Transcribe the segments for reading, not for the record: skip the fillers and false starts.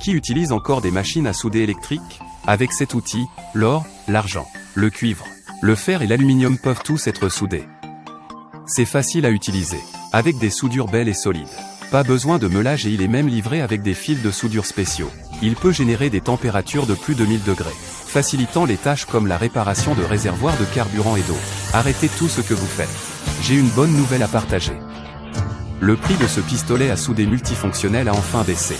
Qui utilise encore des machines à souder électriques? Avec cet outil, l'or, l'argent, le cuivre, le fer et l'aluminium peuvent tous être soudés. C'est facile à utiliser, avec des soudures belles et solides. Pas besoin de meulage et il est même livré avec des fils de soudure spéciaux. Il peut générer des températures de plus de 1000 degrés, facilitant les tâches comme la réparation de réservoirs de carburant et d'eau. Arrêtez tout ce que vous faites. J'ai une bonne nouvelle à partager. Le prix de ce pistolet à souder multifonctionnel a enfin baissé.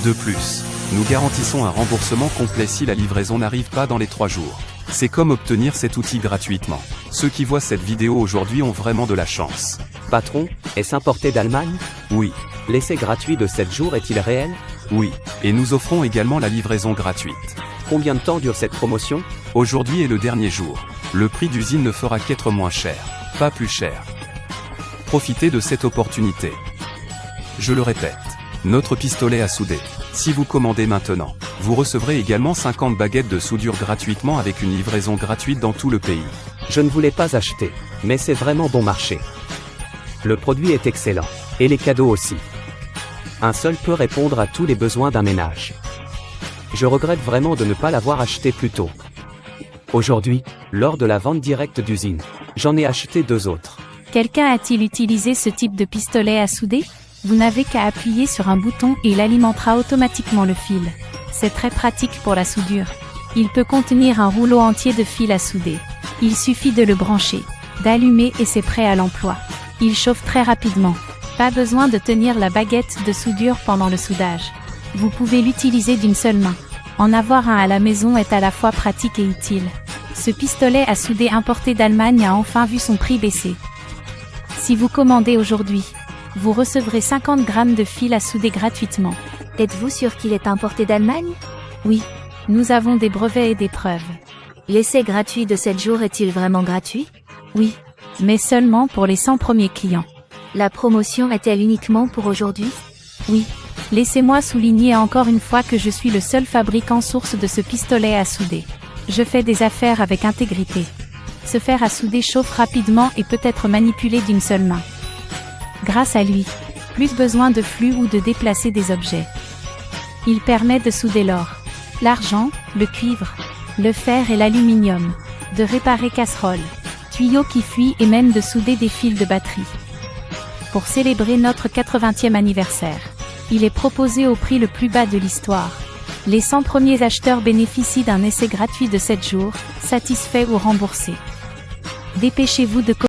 De plus, nous garantissons un remboursement complet si la livraison n'arrive pas dans les 3 jours. C'est comme obtenir cet outil gratuitement. Ceux qui voient cette vidéo aujourd'hui ont vraiment de la chance. Patron, est-ce importé d'Allemagne? Oui, L'essai gratuit de 7 jours est-il réel? oui, et nous offrons également la livraison gratuite. Combien de temps dure cette promotion? Aujourd'hui est le dernier jour. Le prix d'usine ne fera qu'être moins cher, pas plus cher. Profitez de cette opportunité. Je le répète, notre pistolet à souder. Si vous commandez maintenant, vous recevrez également 50 baguettes de soudure gratuitement avec une livraison gratuite dans tout le pays. Je ne voulais pas acheter, mais c'est vraiment bon marché. Le produit est excellent, et les cadeaux aussi. Un seul peut répondre à tous les besoins d'un ménage. Je regrette vraiment de ne pas l'avoir acheté plus tôt. Aujourd'hui, lors de la vente directe d'usine, j'en ai acheté 2 autres. Quelqu'un a-t-il utilisé ce type de pistolet à souder? Vous n'avez qu'à appuyer sur un bouton et il alimentera automatiquement le fil. C'est très pratique pour la soudure. Il peut contenir un rouleau entier de fil à souder. Il suffit de le brancher, d'allumer et c'est prêt à l'emploi. Il chauffe très rapidement. Pas besoin de tenir la baguette de soudure pendant le soudage. Vous pouvez l'utiliser d'une seule main. En avoir un à la maison est à la fois pratique et utile. Ce pistolet à souder importé d'Allemagne a enfin vu son prix baisser. Si vous commandez aujourd'hui, vous recevrez 50 grammes de fil à souder gratuitement. Êtes-vous sûr qu'il est importé d'Allemagne? Oui, nous avons des brevets et des preuves. L'essai gratuit de 7 jours est-il vraiment gratuit? Oui, mais seulement pour les 100 premiers clients. La promotion est-elle uniquement pour aujourd'hui? Oui, laissez-moi souligner encore une fois que je suis le seul fabricant source de ce pistolet à souder. Je fais des affaires avec intégrité. Ce fer à souder chauffe rapidement et peut être manipulé d'une seule main. Grâce à lui, plus besoin de flux ou de déplacer des objets. Il permet de souder l'or, l'argent, le cuivre, le fer et l'aluminium, de réparer casseroles, tuyaux qui fuient et même de souder des fils de batterie. Pour célébrer notre 80e anniversaire, il est proposé au prix le plus bas de l'histoire. Les 100 premiers acheteurs bénéficient d'un essai gratuit de 7 jours, satisfaits ou remboursés. Dépêchez-vous de